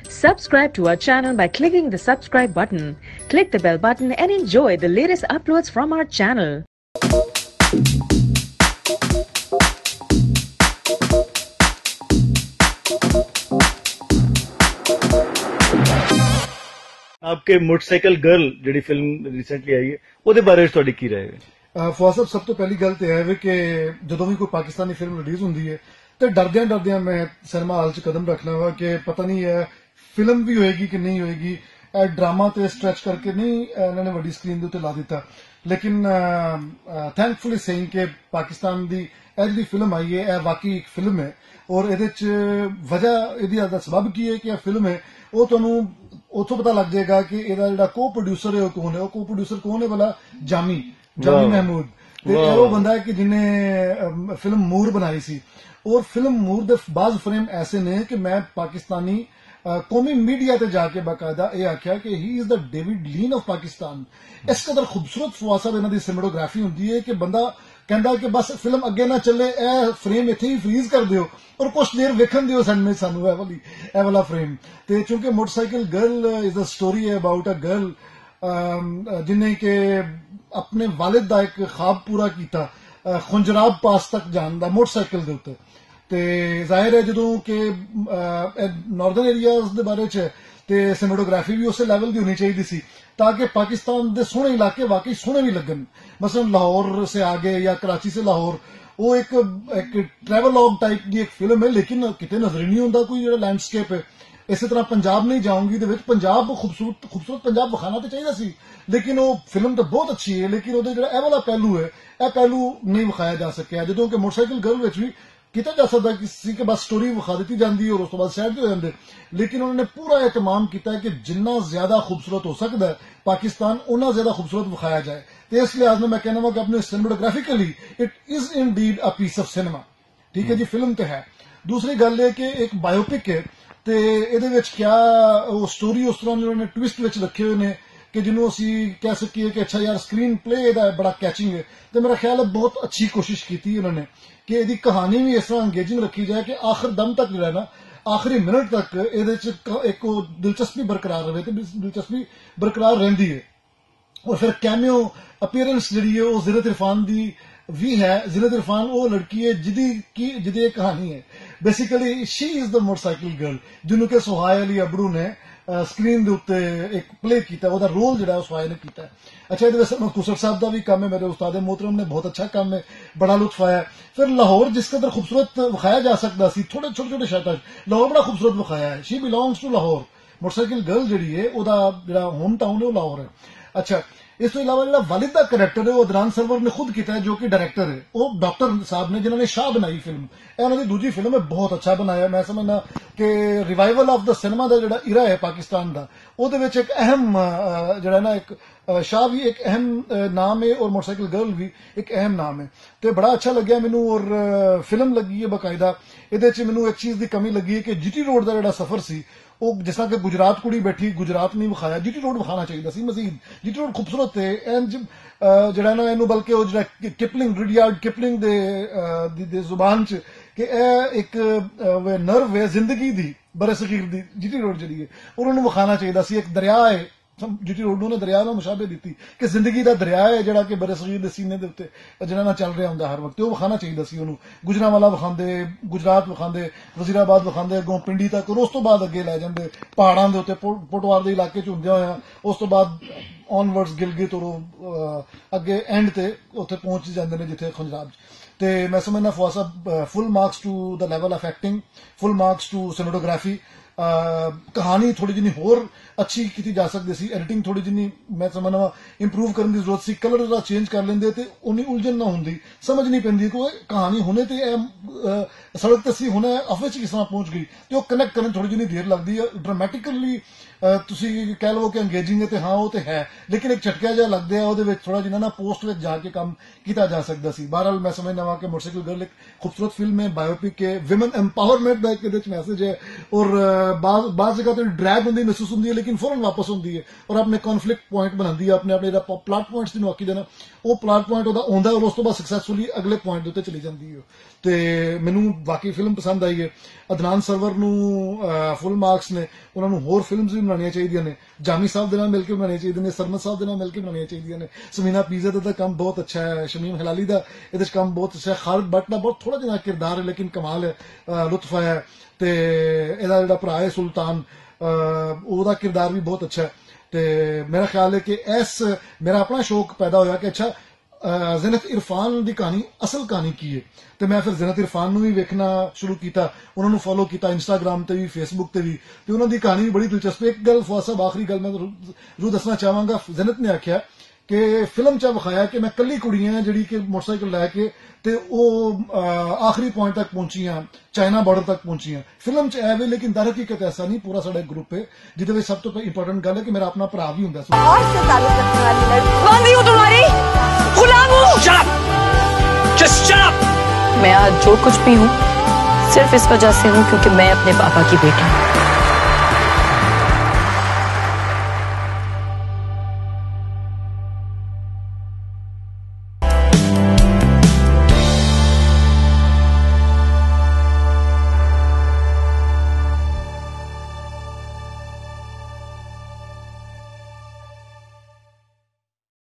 Subscribe to our channel by clicking the subscribe button. Click the bell button and enjoy the latest uploads from our channel. आपके motorcycle girl ਜਿਹੜੀ film recently ਆਈ ਹੈ ਉਹਦੇ ਬਾਰੇ ਵਿੱਚ ਤੁਹਾਡੀ ਕੀ ਰਾਏ ਹੈ? ਫਵਾਦ ਸਾਹਿਬ ਸਭ ਤੋਂ ਪਹਿਲੀ ਗੱਲ ਤੇ ਹੈ ਕਿ ਜਦੋਂ ਵੀ ਕੋਈ ਪਾਕਿਸਤਾਨੀ ਫਿਲਮ ਰਿਲੀਜ਼ ਹੁੰਦੀ ਹੈ ਤੇ ਡਰਦਿਆਂ ਮੈਂ ਸਿਨੇਮਾ ਹਾਲ 'ਚ ਕਦਮ ਰੱਖਣਾ ਵਾ ਕਿ ਪਤਾ ਨਹੀਂ ਹੈ ਫਿਲਮ ਵੀ ਹੋਏਗੀ ਕਿ ਨਹੀਂ ਹੋਏਗੀ। ਡਰਾਮਾ ਤੇ ਸਟ੍ਰੈਚ ਕਰਕੇ ਨਹੀਂ ਇਹਨਾਂ ਨੇ ਵੱਡੀ ਸਕਰੀਨ ਦੇ ਉੱਤੇ ਲਾ ਦਿੱਤਾ, ਲੇਕਿਨ ਥੈਂਕਫੁਲੀ ਸੇਇੰਗ ਕਿ ਪਾਕਿਸਤਾਨ ਦੀ ਇਹ ਜਿਹੜੀ ਫਿਲਮ ਆਈ ਹੈ ਇਹ ਵਾਕਈ ਇੱਕ ਫਿਲਮ ਹੈ ਔਰ ਇਹਦੇ 'ਚ ਵਜ੍ਹਾ ਇਹਦੀ ਦਾ ਸਬਬ ਕੀ ਹੈ ਕਿ ਇਹ ਫਿਲਮ ਹੈ ਉਹ ਤੁਹਾਨੂੰ ਉੱਥੋਂ ਪਤਾ ਲੱਗ ਜਾਏਗਾ ਕਿ ਇਹਦਾ ਜਿਹੜਾ ਕੋ ਪ੍ਰੋਡਿਊਸਰ ਹੈ ਉਹ ਕੌਣ ਹੈ। ਉਹ ਕੋ ਪ੍ਰੋਡਿਊਸਰ ਕੌਣ ਹੈ ਭਲਾ? ਜਾਮੀ ਮਹਿਮੂਦ। ਤੇ ਇਹ ਉਹ ਬੰਦਾ ਹੈ ਕਿ ਜਿਹਨੇ ਫਿਲਮ ਮੂਰ ਬਣਾਈ ਸੀ ਔਰ ਫਿਲਮ ਮੂਰ ਦੇ ਬਾਜ਼ ਫਰੇਮ ਐਸੇ ਨੇ ਕਿ ਮੈਂ ਪਾਕਿस्तानी कौमी मीडिया ते जाके बाकायदा ये आख्या कि he is the David lean of Pakistan. इस कदर खूबसूरत फवाद साहब इन्हां दी सिनेमेटोग्राफी हुंदी है कि बंदा कहंदा कि बस फिल्म अगे ना चले, ए फ्रेम इत्थे ही फ्रीज कर दियो और कुछ देर वेखन दियो सानू ए वाला फ्रेम। ते चूंकि motorcycle girl is a story about a girl जिन्हें के अपने वालिद दा एक ख्वाब पूरा कीता खुंजराब पास तक जान दा मोटरसाइकिल दे उत्ते। ਤੇ ਜ਼ਾਹਿਰ ਹੈ ਜਦੋਂ ਕਿ ਨਾਰਦਰਨ ਏਰੀਆਜ਼ ਦੇ ਬਾਰੇ ਚ ਤੇ ਸਿਨੇਮੈਟੋਗ੍ਰਾਫੀ ਵੀ ਉਸੇ ਲੈਵਲ ਦੀ ਹੋਣੀ ਚਾਹੀਦੀ ਸੀ ਤਾਂ ਕਿ ਪਾਕਿਸਤਾਨ ਦੇ ਸੋਹਣੇ ਇਲਾਕੇ ਵਾਕਈ ਸੋਹਣੇ ਵੀ ਲੱਗਣ। ਮਸਲਨ ਲਾਹੌਰ ਸੇ ਆਗੇ ਜਾਂ ਕਰਾਚੀ ਸੇ ਲਾਹੌਰ ਉਹ ਇੱਕ ਟਰੈਵਲੌਗ ਟਾਈਪ ਦੀ ਇੱਕ ਫਿਲਮ ਹੈ, ਲੇਕਿਨ ਕਿਤੇ ਨਜ਼ਰ ਨਹੀਂ ਆਉਂਦਾ ਕੋਈ ਜਿਹੜਾ ਲੈਂਡਸਕੇਪ ਹੈ। ਇਸੇ ਤਰ੍ਹਾਂ ਪੰਜਾਬ ਨਹੀਂ ਜਾਊਂਗੀ ਦੇ ਵਿੱਚ ਪੰਜਾਬ ਖੂਬਸੂਰਤ ਪੰਜਾਬ ਵਿਖਾਣਾ ਤੇ ਚਾਹੀਦਾ ਸੀ, ਲੇਕਿਨ ਉਹ ਫਿਲਮ ਤਾਂ ਬਹੁਤ ਅੱਛੀ ਹੈ ਲੇਕਿਨ ਉਹਦੇ ਜਿਹੜਾ ਇਹ ਵਾਲਾ ਪਹਿਲੂ ਹੈ ਇਹ ਪਹਿਲੂ ਨਹੀਂ ਵਿਖਾਇਆ ਜਾ ਸਕਿਆ। ਜਦੋਂ ਕਿ ਮੋਟਰਸਾਈਕਲ गर्ल ਵਿੱਚ ਵੀ किया जा सकता किसी के बाद स्टोरी विखा दी जाती है और उस बाद साइड हो जाते, लेकिन उन्होंने पूरा एहतमाम किया कि जिन्ना ज्यादा खूबसूरत हो सकता है पाकिस्तान उन्ना ज्यादा खूबसूरत विखाया जाए। तो इस लिहाज में मैं कहना वा कि अपने cinematographically it is indeed a piece of cinema. ठीक है जी, फिल्म तो है। दूसरी गल है कि एक बायोपिक है तो ये क्या स्टोरी उस तरह उन्होंने ट्विस्ट रखे हुए ने कि जिन्होंने असी कह सकीए कि अच्छा यार स्क्रीन प्ले बड़ा कैचिंग है। तो मेरा ख्याल है बहुत अच्छी कोशिश की उन्होंने कि यदि कहानी भी इस तरह अंगेजिंग रखी जाए कि आखिर दम तक जो है ना आखिरी मिनट तक एक दिलचस्पी बरकरार रहे तो दिलचस्पी बरकरार रही है। और फिर कैमियो अपीयरेंस जी है वो ज़ीनत इरफान दी भी है। ज़ीनत इरफान वो लड़की है जिदी कहानी है basically she is the motorcycle girl जिन्हों के सुहाय अली अबड़ू ने स्क्रीन के उत्ते एक प्ले किया, वो रोल जो सुहाय ने किया। अच्छा ये कुसर साहब का भी काम है, मेरे उस्ताद मोहतरम ने बहुत अच्छा काम है, बड़ा लुत्फ आया। फिर लाहौर जिस कदर खूबसूरत विखाया जा सकता सी थोड़े छोटे शहर लाहौर बड़ा खूबसूरत विखाया है। She belongs to Lahore. Motorcycle girl जी है ओदा होम टाउन है वो लाहौर है। अच्छा इस तो इलावा जो वालिद का करैक्टर है वो अदनान सरवर ने खुद किया है जो कि डायरेक्टर है, वो डॉक्टर साहब ने जिन्होंने शाह बनाई फिल्म। उन्होंने दूसरी फिल्म है बहुत अच्छा बनाया। मैं समझना कि रिवाइवल ऑफ द सिनेमा का जो इरा है पाकिस्तान का वो एक अहम जरा ना एक शाह भी एक अहम नाम है और मोटरसाइकिल गर्ल भी एक अहम नाम है। तो बड़ा अच्छा लग्या मैनू और फिल्म लगी है बाकायदा। ये मैनू एक चीज की कमी लगी है कि जीटी रोड का जो सफर से वो जिस तरह कि गुजरात कुड़ी बैठी गुजरात नहीं विखाया, जीटी रोड विखाना चाहिए सी मजीद। जीटी रोड खूबसूरत है जरा ना इनू बल्कि वो जरा किपलिंग रिडयार्ड किपलिंग दे जुबान च कि एक नर्व है जिंदगी दी बरे सगीर दी जीटी रोड जी है और उन्होंने विखाना चाहिए सी। एक दरिया है जीटी रोड ने दरिया में मुशाबे दी कि जिंदगी का दरिया है जरा कि बरे सगीर के सीने के उत्ते जिन्होंने चल रहा होंगे हर वक्त वो विखाना चाहिए सी। उन्होंने गुजरांवाला विखाते, गुजरात विखाते, वजीराबाद विखाते, अगों पिंडी तक और उस तो बाद अगे लै जाते पहाड़ों के उत्ते पोटवार के इलाके च होंदे होया उस तो बाद ऑनवर्ड्स गिलगित और अगे एंड ते उत्थे पहुंच जाते हैं जिथे खुंजराब। तो मैं समझना फवाद साहब full marks to the level of acting, full marks to cinematography. कहानी थोड़ी जिनी होर अच्छी की जा सकती सी, एडिटिंग थोड़ी जिनी मैं समझना इंप्रूव करने की जरूरत सी, कलर जरा चेंज कर लेंदे ते उन्नी उलझन ना होंदी, समझ नहीं पैंदी कोई कहानी होने ते सड़क ते सी होने ऑफिस किस तरह पहुंच गई तो कनैक्ट करने थोड़ी जिनी देर लगती है। ड्रामेटिकली तुसी कह लो कि अंगेजिंग है तो हाँ वो तो है, लेकिन एक झटका जहा लगता है वो थोड़ा जिन्ना ना पोस्ट में जाके काम किया जा सकता सी। बहरहाल मैं समझना वा कि मोटरसाइकिल गर्ल एक खूबसूरत फिल्म है, बायोपिक है, विमेन एम्पावरमेंट का एक मैसेज है और बाज़ जगह तो ड्रैग होंगी महसूस होंगी है लेकिन फौरन वापस होंगी है और अपने कॉन्फ्लिक्ट पॉइंट बनाती है अपने अपने प्लाट पॉइंट्स जिन्होंने आखी देना वो प्लाट पॉइंट आता है और उस तो बाद सक्सैसफुली अगले पॉइंट उत्ते चली जाती है। तो मैनू वाकई फिल्म पसंद आई है। ਅਦਨਾਨ ਸਰਵਰ ਨੂੰ ਫੁੱਲ ਮਾਰਕਸ ਨੇ, ਉਹਨਾਂ ਨੂੰ ਹੋਰ ਫਿਲਮਸ ਵੀ ਬਣਾਉਣੀਆਂ ਚਾਹੀਦੀਆਂ ਨੇ, ਜਾਮੀ ਸਾਹਿਬ ਦੇ ਨਾਲ ਮਿਲ ਕੇ ਬਣਾਉਣੀਆਂ ਚਾਹੀਦੀਆਂ ਨੇ, ਸਰਮਦ ਸਾਹਿਬ ਦੇ ਨਾਲ ਮਿਲ ਕੇ ਬਣਾਉਣੀਆਂ ਚਾਹੀਦੀਆਂ ਨੇ। ਸਮੀਨਾ ਪੀਜ਼ਾ ਦਾ ਕੰਮ ਬਹੁਤ ਅੱਛਾ ਹੈ, ਸ਼ਮੀਮ ਹਲਾਲੀ ਦਾ ਇਹਦੇ 'ਚ ਕੰਮ ਬਹੁਤ ਅੱਛਾ ਹੈ, ਖਾਲਿਦ ਬੱਟ ਦਾ ਬਹੁਤ ਥੋੜਾ ਜਿਹਾ ਕਿਰਦਾਰ ਹੈ ਲੇਕਿਨ ਕਮਾਲ ਹੈ, ਲੁਤਫ ਹੈ। ਤੇ ਇਹਦਾ ਜਿਹੜਾ ਭਰਾ ਹੈ ਸੁਲਤਾਨ, ਉਹਦਾ ਕਿਰਦਾਰ ਵੀ ਬਹੁਤ ਅੱਛਾ ਹੈ। ਤੇ ਮੇਰਾ ਖਿਆਲ ਹੈ ਕਿ ਮੇਰਾ ਆਪਣਾ ਸ਼ੌਕ ਪੈਦਾ ਹੋਇਆ ਕਿ ਅੱਛਾ ਜ਼ੀਨਤ ਇਰਫਾਨ ਦੀ ਕਹਾਣੀ ਅਸਲ ਕਹਾਣੀ ਕੀ ਹੈ। ਤੇ ਮੈਂ ਫਿਰ ਜ਼ੀਨਤ ਇਰਫਾਨ ਨੂੰ ਵੀ ਵੇਖਣਾ ਸ਼ੁਰੂ ਕੀਤਾ, ਉਹਨਾਂ ਨੂੰ ਫੋਲੋ ਕੀਤਾ ਇੰਸਟਾਗ੍ਰਾਮ ਤੇ ਵੀ, ਫੇਸਬੁੱਕ ਤੇ ਵੀ, ਤੇ ਉਹਨਾਂ ਦੀ ਕਹਾਣੀ ਵੀ ਬੜੀ ਦਿਲਚਸਪ ਹੈ। ਇੱਕ ਗੱਲ ਫਵਾਦ ਸਾਹਿਬ, ਆਖਰੀ ਗੱਲ ਮੈਂ ਜ਼ਰੂਰ ਦੱਸਣਾ ਚਾਹਾਂਗਾ, ਜ਼ੀਨਤ ਨੇ ਆਖਿਆ ਕਿ ਫਿਲਮ 'ਚ ਵਿਖਾਇਆ ਕਿ ਮੈਂ ਕੱਲੀ ਕੁੜੀਆਂ ਜਿਹੜੀ ਕਿ ਮੋਟਰਸਾਈਕਲ ਲੈ ਕੇ ਤੇ ਉਹ ਆਖਰੀ ਪੁਆਇੰਟ ਤੱਕ ਪਹੁੰਚੀਆਂ, ਚਾਈਨਾ ਬਾਰਡਰ ਤੱਕ ਪਹੁੰਚੀਆਂ। ਫਿਲਮ 'ਚ ਐ ਵੇ ਲੇਕਿਨ ਦਰ ਹਕੀਕਤ ਐਸਾ ਨਹੀਂ। ਪੂਰਾ ਸਾਡਾ ਗਰੁੱਪ ਹੈ ਜਿਹਦੇ ਵਿੱਚ ਸਭ ਤੋਂ ਇੰਪੋਰਟੈਂਟ ਗੱਲ ਹੈ ਕਿ ਮੇਰਾ ਆਪਣਾ ਭਰਾ ਵੀ ਹੁੰਦਾ मैं आज जो कुछ भी हूँ सिर्फ इस वजह से हूँ क्योंकि मैं अपने पापा की बेटी हूँ।